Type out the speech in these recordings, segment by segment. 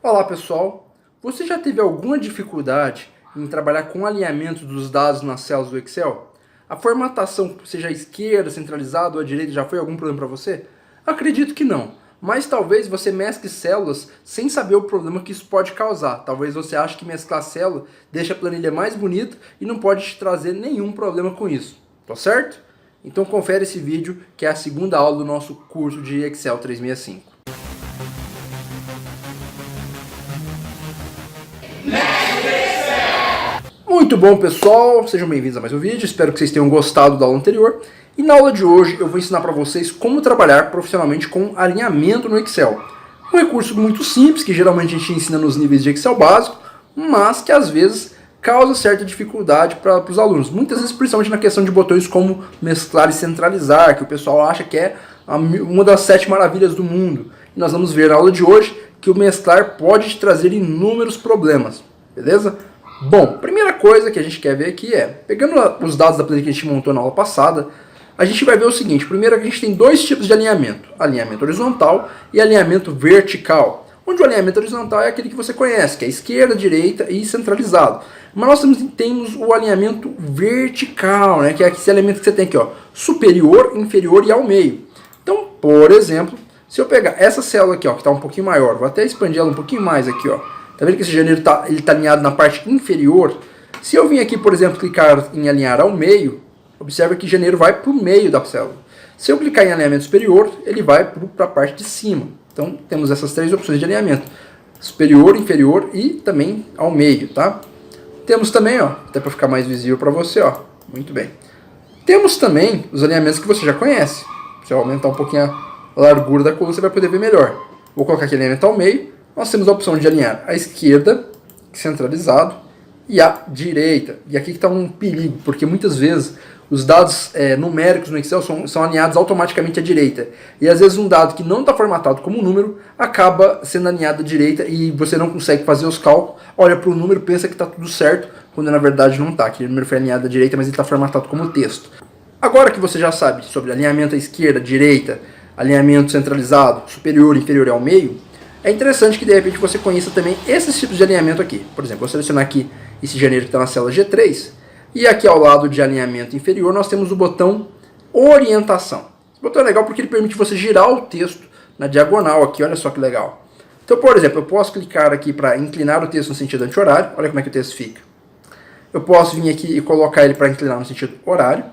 Olá pessoal, você já teve alguma dificuldade em trabalhar com o alinhamento dos dados nas células do Excel? A formatação, seja à esquerda, centralizada ou à direita, já foi algum problema para você? Acredito que não, mas talvez você mescle células sem saber o problema que isso pode causar. Talvez você ache que mesclar célula deixa a planilha mais bonita e não pode te trazer nenhum problema com isso, tá certo? Então confere esse vídeo que é a segunda aula do nosso curso de Excel 365. Muito bom pessoal, sejam bem-vindos a mais um vídeo, espero que vocês tenham gostado da aula anterior. E na aula de hoje eu vou ensinar para vocês como trabalhar profissionalmente com alinhamento no Excel. Um recurso muito simples, que geralmente a gente ensina nos níveis de Excel básico, mas que às vezes causa certa dificuldade para os alunos. Muitas vezes principalmente na questão de botões como mesclar e centralizar, que o pessoal acha que é uma das 7 maravilhas do mundo. E nós vamos ver na aula de hoje que o mesclar pode te trazer inúmeros problemas, beleza? Bom, primeira coisa que a gente quer ver aqui é, pegando os dados da planilha que a gente montou na aula passada, a gente vai ver o seguinte: primeiro que a gente tem dois tipos de alinhamento, alinhamento horizontal e alinhamento vertical. Onde o alinhamento horizontal é aquele que você conhece, que é esquerda, direita e centralizado. Mas nós temos o alinhamento vertical, né, que é esse elemento que você tem aqui, ó, superior, inferior e ao meio. Então, por exemplo, se eu pegar essa célula aqui, ó, que está um pouquinho maior, vou até expandir ela um pouquinho mais aqui, ó. Tá vendo que esse janeiro tá alinhado na parte inferior? Se eu vim aqui, por exemplo, clicar em alinhar ao meio, observa que janeiro vai para o meio da célula. Se eu clicar em alinhamento superior, ele vai para a parte de cima. Então, temos essas três opções de alinhamento: superior, inferior e também ao meio, tá? Temos também, ó, até para ficar mais visível para você, ó, muito bem. Temos também os alinhamentos que você já conhece. Se eu aumentar um pouquinho a largura da coluna, você vai poder ver melhor. Vou colocar aqui alinhamento ao meio. Nós temos a opção de alinhar à esquerda, centralizado, e à direita. E aqui está um perigo, porque muitas vezes os dados numéricos no Excel são alinhados automaticamente à direita. E às vezes um dado que não está formatado como número acaba sendo alinhado à direita e você não consegue fazer os cálculos, olha para o número, pensa que está tudo certo, quando na verdade não está. Aquele número foi alinhado à direita, mas ele está formatado como texto. Agora que você já sabe sobre alinhamento à esquerda, direita, alinhamento centralizado, superior, inferior e ao meio, é interessante que de repente você conheça também esses tipos de alinhamento aqui. Por exemplo, vou selecionar aqui esse janeiro que está na célula G3. E aqui ao lado de alinhamento inferior nós temos o botão orientação. Esse botão é legal porque ele permite você girar o texto na diagonal aqui, olha só que legal. Então, por exemplo, eu posso clicar aqui para inclinar o texto no sentido anti-horário. Olha como é que o texto fica. Eu posso vir aqui e colocar ele para inclinar no sentido horário.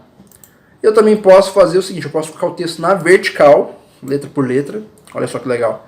Eu também posso fazer o seguinte: eu posso colocar o texto na vertical, letra por letra. Olha só que legal.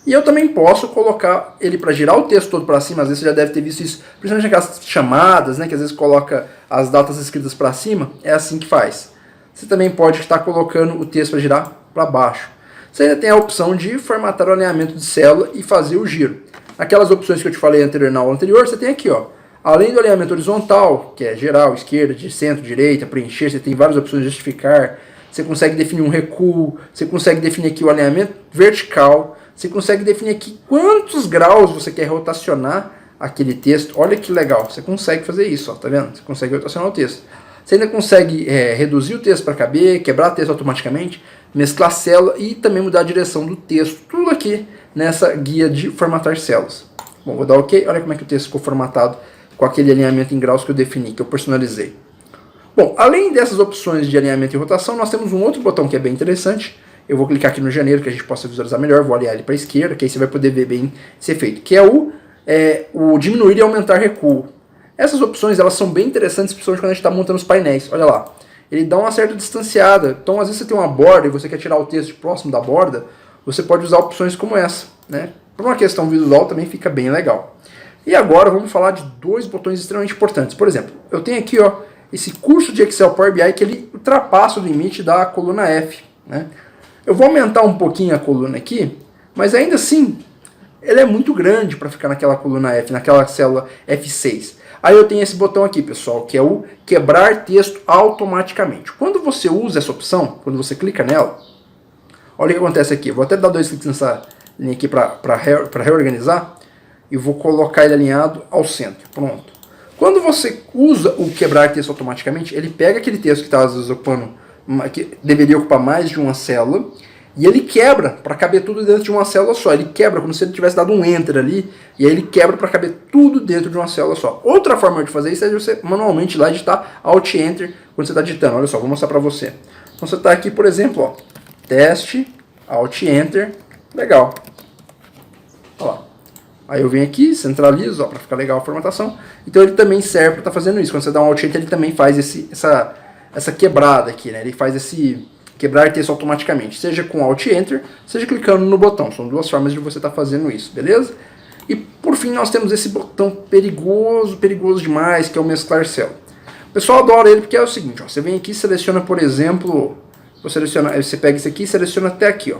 E eu também posso colocar ele para girar o texto todo para cima. Às vezes você já deve ter visto isso, principalmente naquelas chamadas, né, que às vezes coloca as datas escritas para cima. É assim que faz. Você também pode estar colocando o texto para girar para baixo. Você ainda tem a opção de formatar o alinhamento de célula e fazer o giro. Aquelas opções que eu te falei na aula anterior, você tem aqui, ó. Além do alinhamento horizontal, que é geral, esquerda, de centro, direita, preencher, você tem várias opções de justificar. Você consegue definir um recuo, você consegue definir aqui o alinhamento vertical. Você consegue definir aqui quantos graus você quer rotacionar aquele texto. Olha que legal, você consegue fazer isso, ó, tá vendo? Você consegue rotacionar o texto. Você ainda consegue reduzir o texto para caber, quebrar o texto automaticamente, mesclar célula e também mudar a direção do texto. Tudo aqui nessa guia de formatar células. Bom, vou dar OK. Olha como é que o texto ficou formatado com aquele alinhamento em graus que eu defini, que eu personalizei. Bom, além dessas opções de alinhamento e rotação, nós temos um outro botão que é bem interessante. Eu vou clicar aqui no janeiro que a gente possa visualizar melhor, vou alinhar ele para a esquerda, que aí você vai poder ver bem esse efeito, que é o diminuir e aumentar recuo. Essas opções elas são bem interessantes, principalmente quando a gente está montando os painéis. Olha lá, ele dá uma certa distanciada, então às vezes você tem uma borda e você quer tirar o texto próximo da borda, você pode usar opções como essa, né? Por uma questão visual também fica bem legal. E agora vamos falar de dois botões extremamente importantes. Por exemplo, eu tenho aqui, ó, esse curso de Excel Power BI que ele ultrapassa o limite da coluna F, né? Eu vou aumentar um pouquinho a coluna aqui, mas ainda assim, ela é muito grande para ficar naquela coluna F, naquela célula F6. Aí eu tenho esse botão aqui, pessoal, que é o quebrar texto automaticamente. Quando você usa essa opção, quando você clica nela, olha o que acontece aqui. Vou até dar 2 cliques nessa linha aqui para reorganizar e vou colocar ele alinhado ao centro. Pronto. Quando você usa o quebrar texto automaticamente, ele pega aquele texto que está às vezes ocupando, que deveria ocupar mais de uma célula, E ele quebra para caber tudo dentro de uma célula só. Ele quebra como se ele tivesse dado um Enter ali. E aí ele quebra para caber tudo dentro de uma célula só. Outra forma de fazer isso é você manualmente ir lá digitar Alt Enter quando você está digitando. Olha só, vou mostrar para você. Então você está aqui, por exemplo, ó, teste, Alt Enter, legal. Olha lá. Aí eu venho aqui, centralizo, para ficar legal a formatação. Então ele também serve para estar fazendo isso. Quando você dá um Alt Enter, ele também faz essa quebrada aqui, né? Ele faz esse quebrar texto automaticamente, seja com Alt Enter, seja clicando no botão. São duas formas de você estar fazendo isso, beleza? E por fim nós temos esse botão perigoso, perigoso demais, que é o mesclar célula. O pessoal adora ele porque é o seguinte, ó, você vem aqui e seleciona, por exemplo, você pega isso aqui e seleciona até aqui, ó.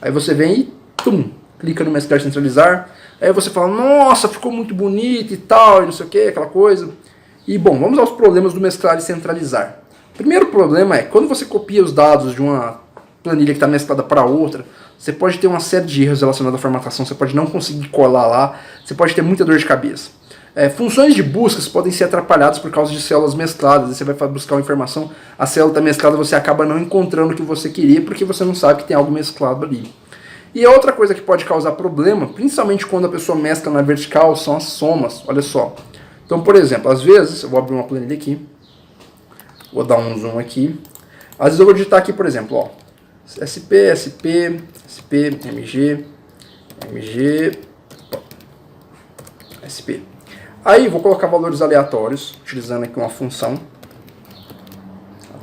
Aí você vem e tum, clica no mesclar centralizar. Aí você fala, nossa, ficou muito bonito e tal, e não sei o que, aquela coisa. E bom, vamos aos problemas do mesclar e centralizar. O primeiro problema é, quando você copia os dados de uma planilha que está mesclada para outra, você pode ter uma série de erros relacionados à formatação, você pode não conseguir colar lá, você pode ter muita dor de cabeça. Funções de buscas podem ser atrapalhadas por causa de células mescladas. Você vai buscar uma informação, a célula está mesclada, você acaba não encontrando o que você queria, porque você não sabe que tem algo mesclado ali. E a outra coisa que pode causar problema, principalmente quando a pessoa mescla na vertical, são as somas. Olha só. Então, por exemplo, às vezes, eu vou abrir uma planilha aqui, vou dar um zoom aqui. Às vezes eu vou digitar aqui, por exemplo, ó, SP, SP, SP, MG, MG, SP. Aí vou colocar valores aleatórios, utilizando aqui uma função.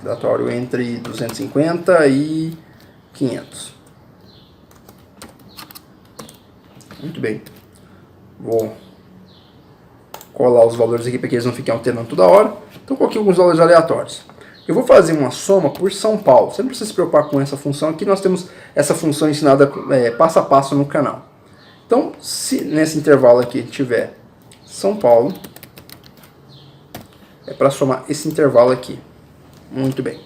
Aleatório entre 250 e 500. Muito bem. Vou colar os valores aqui para que eles não fiquem alterando toda hora. Então coloquei alguns valores aleatórios. Eu vou fazer uma soma por São Paulo. Você não precisa se preocupar com essa função aqui. Nós temos essa função ensinada passo a passo no canal. Então, se nesse intervalo aqui tiver São Paulo, é para somar esse intervalo aqui. Muito bem.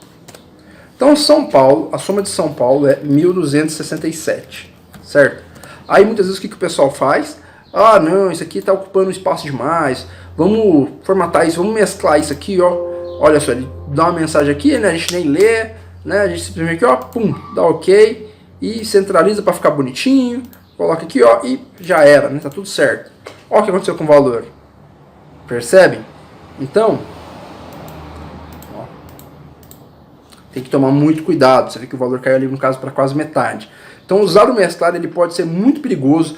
Então, São Paulo, a soma de São Paulo é 1267, certo? Aí, muitas vezes, o que o pessoal faz? Ah, não, isso aqui está ocupando espaço demais. Vamos formatar isso, vamos mesclar isso aqui, ó. Olha só, ele dá uma mensagem aqui, né? A gente nem lê, né? A gente simplesmente aqui, ó, pum, dá OK e centraliza para ficar bonitinho. Coloca aqui, ó, e já era, né? Tá tudo certo. Olha o que aconteceu com o valor. Percebem? Então, ó, tem que tomar muito cuidado. Você vê que o valor caiu ali, no caso, para quase metade. Então, usar o mesclar ele pode ser muito perigoso,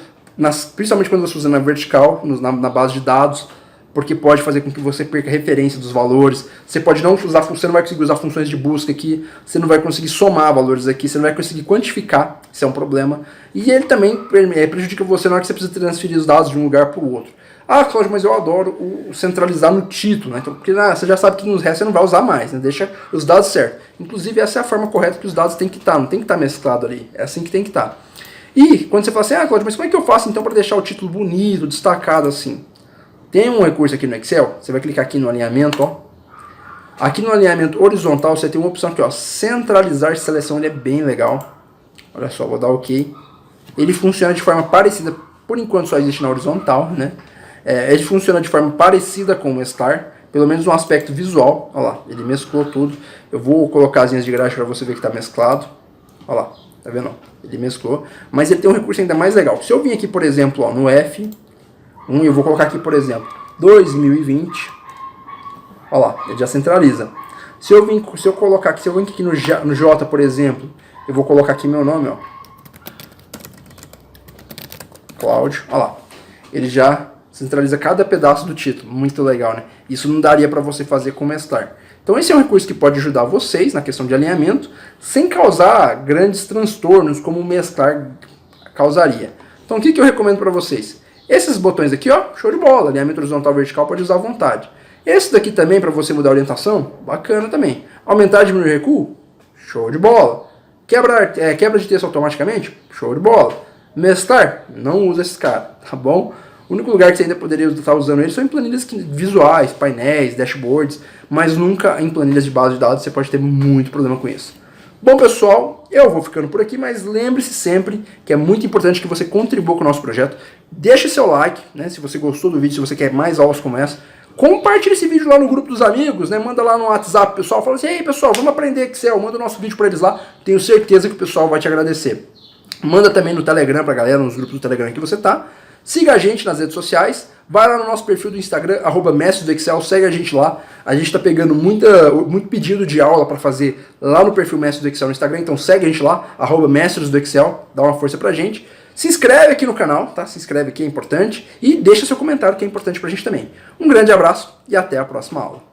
principalmente quando você usa na vertical, na base de dados, porque pode fazer com que você perca a referência dos valores. Você pode não usar, você não vai conseguir usar funções de busca aqui, você não vai conseguir somar valores aqui, você não vai conseguir quantificar, isso é um problema. E ele também prejudica você na hora que você precisa transferir os dados de um lugar para o outro. Ah, Cláudio, mas eu adoro o centralizar no título, né? Então, porque você já sabe que nos restos você não vai usar mais, né? Deixa os dados certos. Inclusive, essa é a forma correta que os dados têm que estar, não tem que estar mesclado ali. É assim que tem que estar. E quando você fala assim, ah, Cláudio, mas como é que eu faço então para deixar o título bonito, destacado assim? Tem um recurso aqui no Excel, você vai clicar aqui no alinhamento, ó. Aqui no alinhamento horizontal você tem uma opção aqui, ó, centralizar seleção, ele é bem legal. Olha só, vou dar OK. Ele funciona de forma parecida, por enquanto só existe na horizontal, né? Ele funciona de forma parecida com o mesclar, pelo menos no aspecto visual. Olha lá, ele mesclou tudo. Eu vou colocar as linhas de grade para você ver que está mesclado. Olha lá, tá vendo? Ele mesclou, mas ele tem um recurso ainda mais legal. Se eu vim aqui, por exemplo, ó, no F1, eu vou colocar aqui, por exemplo, 2020. Olha lá, ele já centraliza. Se eu colocar aqui, se eu vim aqui no J, por exemplo, eu vou colocar aqui meu nome, ó, Cláudio. Olha lá, ele já centraliza cada pedaço do título. Muito legal, né? Isso não daria para você fazer com o mesclar. Então esse é um recurso que pode ajudar vocês na questão de alinhamento, sem causar grandes transtornos como o mesclar causaria. Então o que eu recomendo para vocês? Esses botões aqui, ó, show de bola. Alinhamento horizontal vertical pode usar à vontade. Esse daqui também, para você mudar a orientação, bacana também. Aumentar e diminuir o recuo, show de bola. Quebra de texto automaticamente, show de bola. Mesclar, não usa esses caras, tá bom? O único lugar que você ainda poderia estar usando eles são em planilhas visuais, painéis, dashboards, mas nunca em planilhas de base de dados. Você pode ter muito problema com isso. Bom, pessoal, eu vou ficando por aqui, mas lembre-se sempre que é muito importante que você contribua com o nosso projeto. Deixe seu like, né, se você gostou do vídeo, se você quer mais aulas como essa. Compartilha esse vídeo lá no grupo dos amigos, né? Manda lá no WhatsApp, pessoal, fala assim, ei pessoal, vamos aprender Excel, manda o nosso vídeo para eles lá, tenho certeza que o pessoal vai te agradecer. Manda também no Telegram pra galera, nos grupos do Telegram que você tá. Siga a gente nas redes sociais, vai lá no nosso perfil do Instagram, @mestre do Excel, segue a gente lá. A gente tá pegando muito pedido de aula para fazer lá no perfil Mestre do Excel no Instagram, então segue a gente lá, @mestres do Excel, dá uma força pra gente. Se inscreve aqui no canal, tá? Se inscreve aqui, é importante. E deixa seu comentário que é importante pra gente também. Um grande abraço e até a próxima aula.